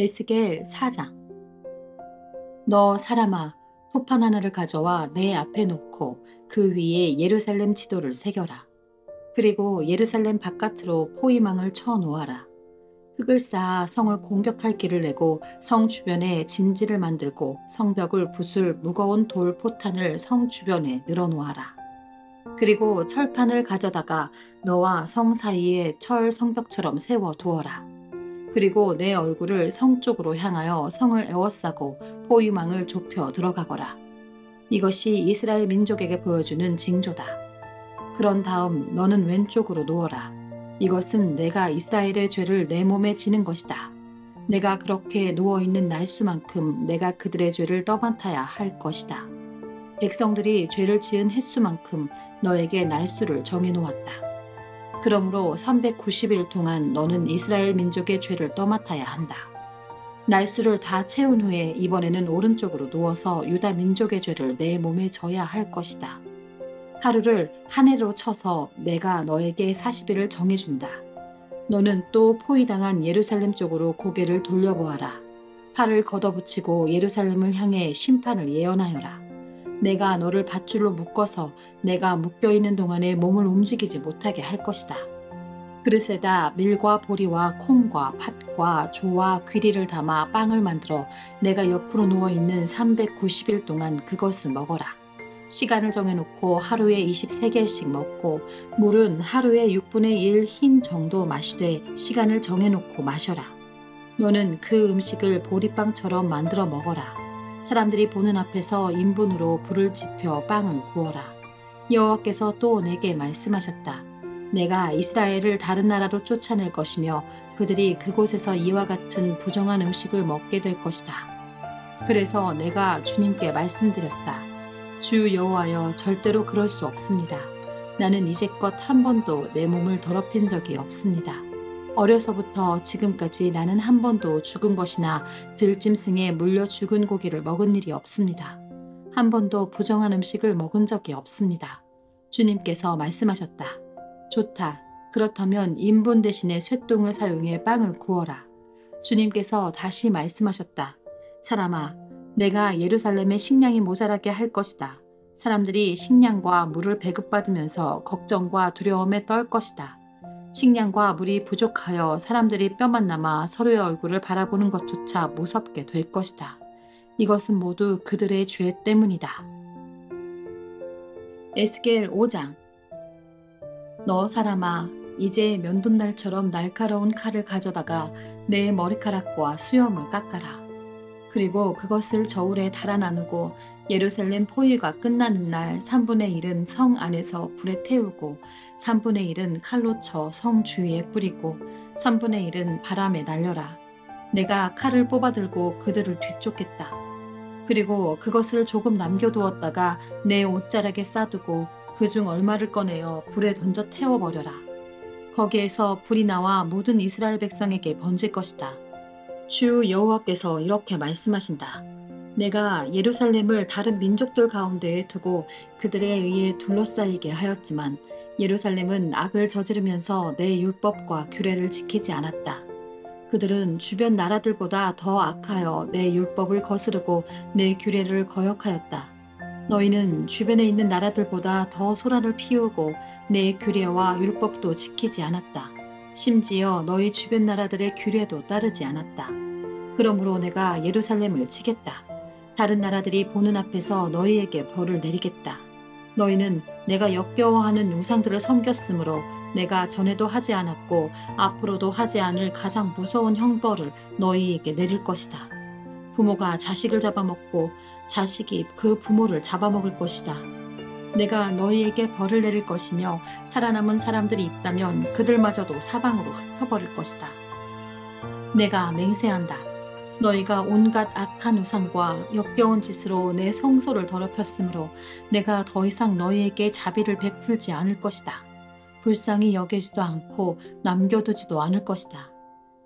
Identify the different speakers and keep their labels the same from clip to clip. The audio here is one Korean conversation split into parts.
Speaker 1: 에스겔 4장. 너 사람아, 토판 하나를 가져와 내 앞에 놓고 그 위에 예루살렘 지도를 새겨라. 그리고 예루살렘 바깥으로 포위망을 쳐 놓아라. 흙을 쌓아 성을 공격할 길을 내고 성 주변에 진지를 만들고 성벽을 부술 무거운 돌 포탄을 성 주변에 늘어놓아라. 그리고 철판을 가져다가 너와 성 사이에 철 성벽처럼 세워 두어라. 그리고 내 얼굴을 성 쪽으로 향하여 성을 에워싸고 포위망을 좁혀 들어가거라. 이것이 이스라엘 민족에게 보여주는 징조다. 그런 다음 너는 왼쪽으로 누워라. 이것은 내가 이스라엘의 죄를 내 몸에 지는 것이다. 내가 그렇게 누워있는 날수만큼 내가 그들의 죄를 떠맡아야 할 것이다. 백성들이 죄를 지은 횟수만큼 너에게 날수를 정해놓았다. 그러므로 390일 동안 너는 이스라엘 민족의 죄를 떠맡아야 한다. 날수를 다 채운 후에 이번에는 오른쪽으로 누워서 유다 민족의 죄를 내 몸에 져야 할 것이다. 하루를 한 해로 쳐서 내가 너에게 40일을 정해준다. 너는 또 포위당한 예루살렘 쪽으로 고개를 돌려보아라. 팔을 걷어붙이고 예루살렘을 향해 심판을 예언하여라. 내가 너를 밧줄로 묶어서 내가 묶여있는 동안에 몸을 움직이지 못하게 할 것이다. 그릇에다 밀과 보리와 콩과 팥과 조와 귀리를 담아 빵을 만들어 내가 옆으로 누워있는 390일 동안 그것을 먹어라. 시간을 정해놓고 하루에 23개씩 먹고 물은 하루에 6분의 1 흰 정도 마시되 시간을 정해놓고 마셔라. 너는 그 음식을 보리빵처럼 만들어 먹어라. 사람들이 보는 앞에서 인분으로 불을 지펴 빵을 구워라. 여호와께서 또 내게 말씀하셨다. 내가 이스라엘을 다른 나라로 쫓아낼 것이며 그들이 그곳에서 이와 같은 부정한 음식을 먹게 될 것이다. 그래서 내가 주님께 말씀드렸다. 주 여호와여, 절대로 그럴 수 없습니다. 나는 이제껏 한 번도 내 몸을 더럽힌 적이 없습니다. 어려서부터 지금까지 나는 한 번도 죽은 것이나 들짐승에 물려 죽은 고기를 먹은 일이 없습니다. 한 번도 부정한 음식을 먹은 적이 없습니다. 주님께서 말씀하셨다. 좋다. 그렇다면 인분 대신에 쇠똥을 사용해 빵을 구워라. 주님께서 다시 말씀하셨다. 사람아, 내가 예루살렘에 식량이 모자라게 할 것이다. 사람들이 식량과 물을 배급받으면서 걱정과 두려움에 떨 것이다. 식량과 물이 부족하여 사람들이 뼈만 남아 서로의 얼굴을 바라보는 것조차 무섭게 될 것이다. 이것은 모두 그들의 죄 때문이다. 에스겔 5장. 너 사람아, 이제 면도날처럼 날카로운 칼을 가져다가 내 머리카락과 수염을 깎아라. 그리고 그것을 저울에 달아 나누고 예루살렘 포위가 끝나는 날 3분의 1은 성 안에서 불에 태우고 3분의 1은 칼로 쳐 성 주위에 뿌리고 3분의 1은 바람에 날려라. 내가 칼을 뽑아들고 그들을 뒤쫓겠다. 그리고 그것을 조금 남겨두었다가 내 옷자락에 싸두고 그중 얼마를 꺼내어 불에 던져 태워버려라. 거기에서 불이 나와 모든 이스라엘 백성에게 번질 것이다. 주 여호와께서 이렇게 말씀하신다. 내가 예루살렘을 다른 민족들 가운데에 두고 그들에 의해 둘러싸이게 하였지만 예루살렘은 악을 저지르면서 내 율법과 규례를 지키지 않았다. 그들은 주변 나라들보다 더 악하여 내 율법을 거스르고 내 규례를 거역하였다. 너희는 주변에 있는 나라들보다 더 소란을 피우고 내 규례와 율법도 지키지 않았다. 심지어 너희 주변 나라들의 규례도 따르지 않았다. 그러므로 내가 예루살렘을 치겠다. 다른 나라들이 보는 앞에서 너희에게 벌을 내리겠다. 너희는 내가 역겨워하는 우상들을 섬겼으므로 내가 전에도 하지 않았고 앞으로도 하지 않을 가장 무서운 형벌을 너희에게 내릴 것이다. 부모가 자식을 잡아먹고 자식이 그 부모를 잡아먹을 것이다. 내가 너희에게 벌을 내릴 것이며 살아남은 사람들이 있다면 그들마저도 사방으로 흩어버릴 것이다. 내가 맹세한다. 너희가 온갖 악한 우상과 역겨운 짓으로 내 성소를 더럽혔으므로 내가 더 이상 너희에게 자비를 베풀지 않을 것이다. 불쌍히 여기지도 않고 남겨두지도 않을 것이다.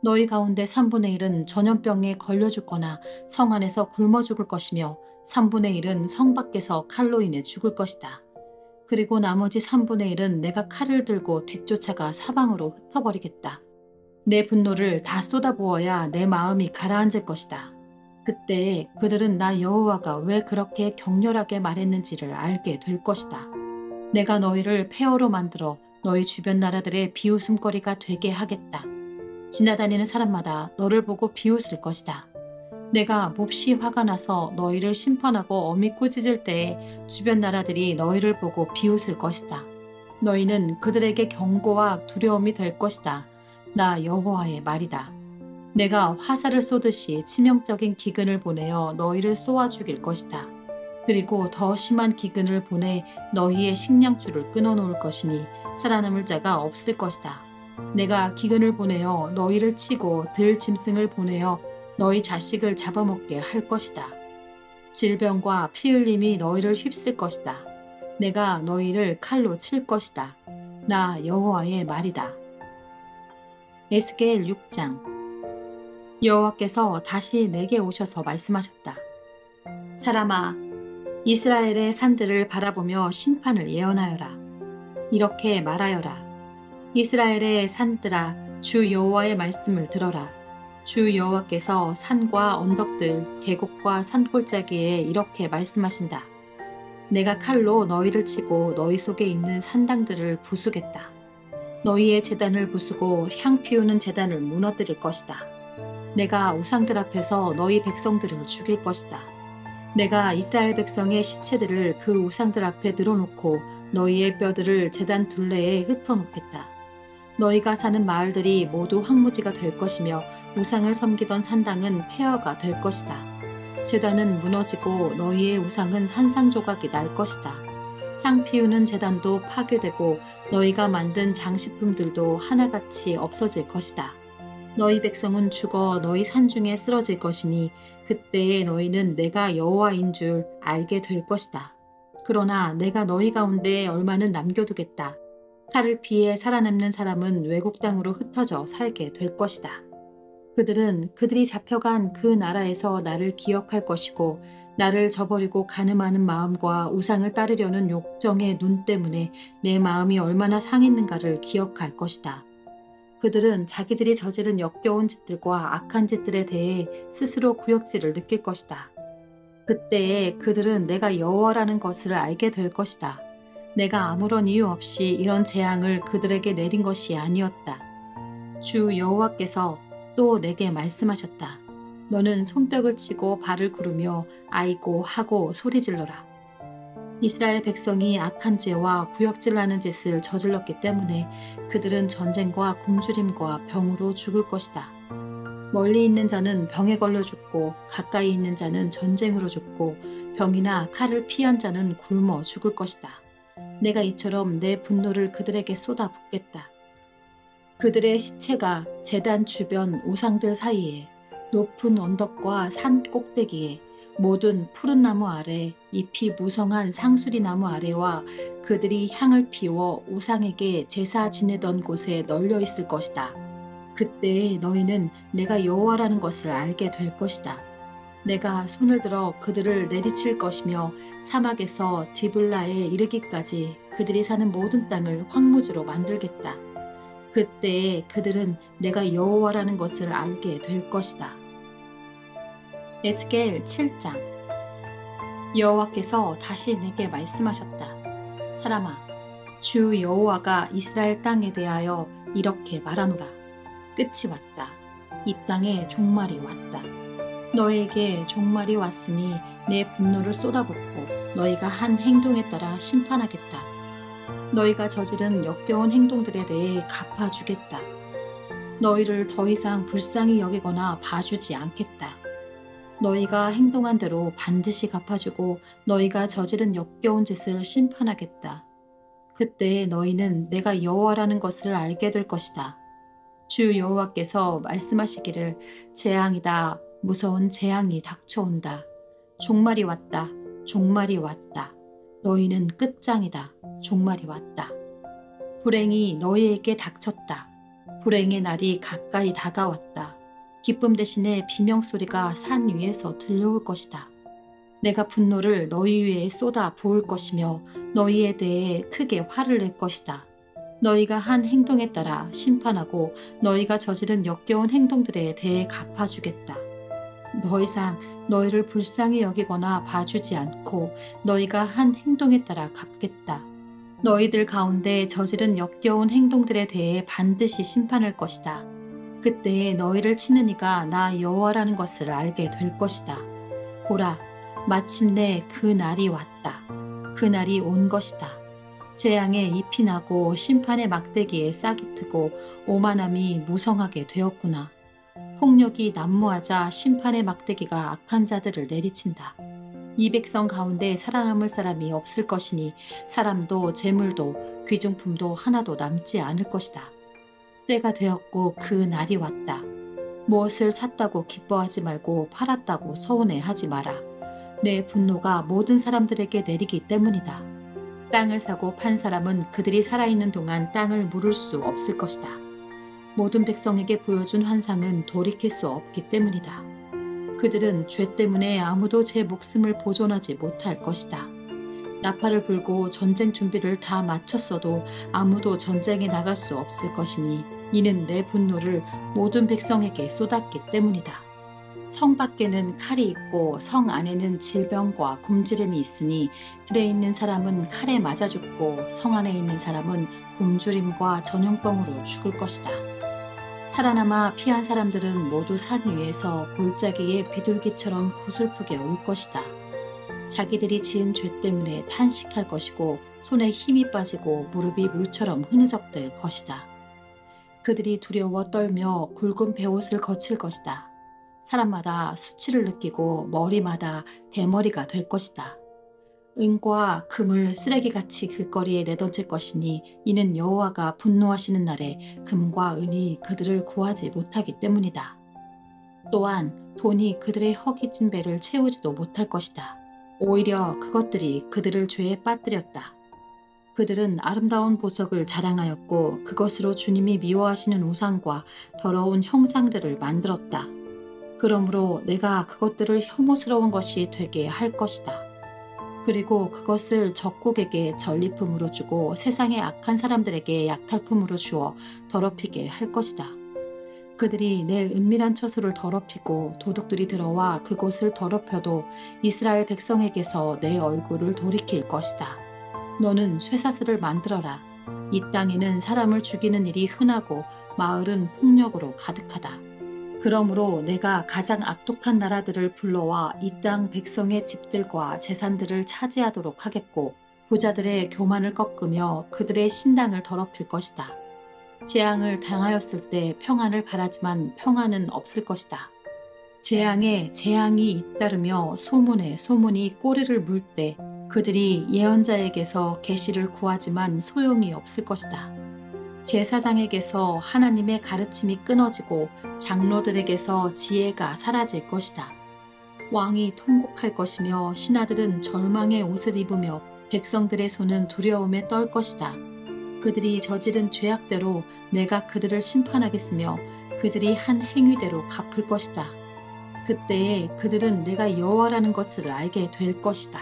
Speaker 1: 너희 가운데 3분의 1은 전염병에 걸려 죽거나 성 안에서 굶어 죽을 것이며 3분의 1은 성 밖에서 칼로 인해 죽을 것이다. 그리고 나머지 3분의 1은 내가 칼을 들고 뒤쫓아가 사방으로 흩어버리겠다. 내 분노를 다 쏟아부어야 내 마음이 가라앉을 것이다. 그때 그들은 나 여호와가 왜 그렇게 격렬하게 말했는지를 알게 될 것이다. 내가 너희를 폐허로 만들어 너희 주변 나라들의 비웃음거리가 되게 하겠다. 지나다니는 사람마다 너를 보고 비웃을 것이다. 내가 몹시 화가 나서 너희를 심판하고 엄히 꾸짖을 때에 주변 나라들이 너희를 보고 비웃을 것이다. 너희는 그들에게 경고와 두려움이 될 것이다. 나 여호와의 말이다. 내가 화살을 쏘듯이 치명적인 기근을 보내어 너희를 쏘아 죽일 것이다. 그리고 더 심한 기근을 보내 너희의 식량줄을 끊어놓을 것이니 살아남을 자가 없을 것이다. 내가 기근을 보내어 너희를 치고 들 짐승을 보내어 너희 자식을 잡아먹게 할 것이다. 질병과 피 흘림이 너희를 휩쓸 것이다. 내가 너희를 칼로 칠 것이다. 나 여호와의 말이다. 에스겔 6장. 여호와께서 다시 내게 오셔서 말씀하셨다. 사람아, 이스라엘의 산들을 바라보며 심판을 예언하여라. 이렇게 말하여라. 이스라엘의 산들아, 주 여호와의 말씀을 들어라. 주 여호와께서 산과 언덕들, 계곡과 산골짜기에 이렇게 말씀하신다. 내가 칼로 너희를 치고 너희 속에 있는 산당들을 부수겠다. 너희의 제단을 부수고 향 피우는 제단을 무너뜨릴 것이다. 내가 우상들 앞에서 너희 백성들을 죽일 것이다. 내가 이스라엘 백성의 시체들을 그 우상들 앞에 늘어놓고 너희의 뼈들을 제단 둘레에 흩어놓겠다. 너희가 사는 마을들이 모두 황무지가 될 것이며 우상을 섬기던 산당은 폐허가 될 것이다. 제단은 무너지고 너희의 우상은 산산조각이 날 것이다. 향 피우는 제단도 파괴되고 너희가 만든 장식품들도 하나같이 없어질 것이다. 너희 백성은 죽어 너희 산중에 쓰러질 것이니 그때에 너희는 내가 여호와인 줄 알게 될 것이다. 그러나 내가 너희 가운데 얼마는 남겨두겠다. 칼을 피해 살아남는 사람은 외국 땅으로 흩어져 살게 될 것이다. 그들은 그들이 잡혀간 그 나라에서 나를 기억할 것이고 나를 저버리고 가늠하는 마음과 우상을 따르려는 욕정의 눈 때문에 내 마음이 얼마나 상했는가를 기억할 것이다. 그들은 자기들이 저지른 역겨운 짓들과 악한 짓들에 대해 스스로 구역질을 느낄 것이다. 그때에 그들은 내가 여호와라는 것을 알게 될 것이다. 내가 아무런 이유 없이 이런 재앙을 그들에게 내린 것이 아니었다. 주 여호와께서 또 내게 말씀하셨다. 너는 손뼉을 치고 발을 구르며 아이고 하고 소리질러라. 이스라엘 백성이 악한 죄와 구역질하는 짓을 저질렀기 때문에 그들은 전쟁과 굶주림과 병으로 죽을 것이다. 멀리 있는 자는 병에 걸려 죽고 가까이 있는 자는 전쟁으로 죽고 병이나 칼을 피한 자는 굶어 죽을 것이다. 내가 이처럼 내 분노를 그들에게 쏟아붓겠다. 그들의 시체가 제단 주변 우상들 사이에 높은 언덕과 산 꼭대기에 모든 푸른 나무 아래 잎이 무성한 상수리 나무 아래와 그들이 향을 피워 우상에게 제사 지내던 곳에 널려 있을 것이다. 그때에 너희는 내가 여호와라는 것을 알게 될 것이다. 내가 손을 들어 그들을 내리칠 것이며 사막에서 디블라에 이르기까지 그들이 사는 모든 땅을 황무지로 만들겠다. 그때에 그들은 내가 여호와라는 것을 알게 될 것이다. 에스겔 7장. 여호와께서 다시 내게 말씀하셨다. 사람아, 주 여호와가 이스라엘 땅에 대하여 이렇게 말하노라. 끝이 왔다. 이 땅에 종말이 왔다. 너에게 종말이 왔으니 내 분노를 쏟아붓고 너희가 한 행동에 따라 심판하겠다. 너희가 저지른 역겨운 행동들에 대해 갚아주겠다. 너희를 더 이상 불쌍히 여기거나 봐주지 않겠다. 너희가 행동한 대로 반드시 갚아주고 너희가 저지른 역겨운 짓을 심판하겠다. 그때 너희는 내가 여호와라는 것을 알게 될 것이다. 주 여호와께서 말씀하시기를 재앙이다. 무서운 재앙이 닥쳐온다. 종말이 왔다. 종말이 왔다. 너희는 끝장이다. 종말이 왔다. 불행이 너희에게 닥쳤다. 불행의 날이 가까이 다가왔다. 기쁨 대신에 비명소리가 산 위에서 들려올 것이다. 내가 분노를 너희 위에 쏟아 부을 것이며 너희에 대해 크게 화를 낼 것이다. 너희가 한 행동에 따라 심판하고 너희가 저지른 역겨운 행동들에 대해 갚아주겠다. 더 이상 너희를 불쌍히 여기거나 봐주지 않고 너희가 한 행동에 따라 갚겠다. 너희들 가운데 저지른 역겨운 행동들에 대해 반드시 심판할 것이다. 그때에 너희를 치는 이가 나 여호와라는 것을 알게 될 것이다. 보라, 마침내 그 날이 왔다. 그 날이 온 것이다. 재앙에 잎이 나고 심판의 막대기에 싹이 트고 오만함이 무성하게 되었구나. 폭력이 난무하자 심판의 막대기가 악한 자들을 내리친다. 이 백성 가운데 살아남을 사람이 없을 것이니 사람도 재물도 귀중품도 하나도 남지 않을 것이다. 때가 되었고 그 날이 왔다. 무엇을 샀다고 기뻐하지 말고 팔았다고 서운해하지 마라. 내 분노가 모든 사람들에게 내리기 때문이다. 땅을 사고 판 사람은 그들이 살아있는 동안 땅을 물을 수 없을 것이다. 모든 백성에게 보여준 환상은 돌이킬 수 없기 때문이다. 그들은 죄 때문에 아무도 제 목숨을 보존하지 못할 것이다. 나팔을 불고 전쟁 준비를 다 마쳤어도 아무도 전쟁에 나갈 수 없을 것이니 이는 내 분노를 모든 백성에게 쏟았기 때문이다. 성 밖에는 칼이 있고 성 안에는 질병과 굶주림이 있으니 들에 있는 사람은 칼에 맞아 죽고 성 안에 있는 사람은 굶주림과 전염병으로 죽을 것이다. 살아남아 피한 사람들은 모두 산 위에서 골짜기에 비둘기처럼 구슬프게 울 것이다. 자기들이 지은 죄 때문에 탄식할 것이고 손에 힘이 빠지고 무릎이 물처럼 흐느적될 것이다. 그들이 두려워 떨며 굵은 베옷을 거칠 것이다. 사람마다 수치를 느끼고 머리마다 대머리가 될 것이다. 은과 금을 쓰레기같이 길거리에 내던질 것이니 이는 여호와가 분노하시는 날에 금과 은이 그들을 구하지 못하기 때문이다. 또한 돈이 그들의 허기진 배를 채우지도 못할 것이다. 오히려 그것들이 그들을 죄에 빠뜨렸다. 그들은 아름다운 보석을 자랑하였고 그것으로 주님이 미워하시는 우상과 더러운 형상들을 만들었다. 그러므로 내가 그것들을 혐오스러운 것이 되게 할 것이다. 그리고 그것을 적국에게 전리품으로 주고 세상의 악한 사람들에게 약탈품으로 주어 더럽히게 할 것이다. 그들이 내 은밀한 처소를 더럽히고 도둑들이 들어와 그곳을 더럽혀도 이스라엘 백성에게서 내 얼굴을 돌이킬 것이다. 너는 쇠사슬을 만들어라. 이 땅에는 사람을 죽이는 일이 흔하고 마을은 폭력으로 가득하다. 그러므로 내가 가장 악독한 나라들을 불러와 이 땅 백성의 집들과 재산들을 차지하도록 하겠고 부자들의 교만을 꺾으며 그들의 신당을 더럽힐 것이다. 재앙을 당하였을 때 평안을 바라지만 평안은 없을 것이다. 재앙에 재앙이 잇따르며 소문에 소문이 꼬리를 물 때 그들이 예언자에게서 계시를 구하지만 소용이 없을 것이다. 제사장에게서 하나님의 가르침이 끊어지고 장로들에게서 지혜가 사라질 것이다. 왕이 통곡할 것이며 신하들은 절망의 옷을 입으며 백성들의 손은 두려움에 떨 것이다. 그들이 저지른 죄악대로 내가 그들을 심판하겠으며 그들이 한 행위대로 갚을 것이다. 그때에 그들은 내가 여호와라는 것을 알게 될 것이다.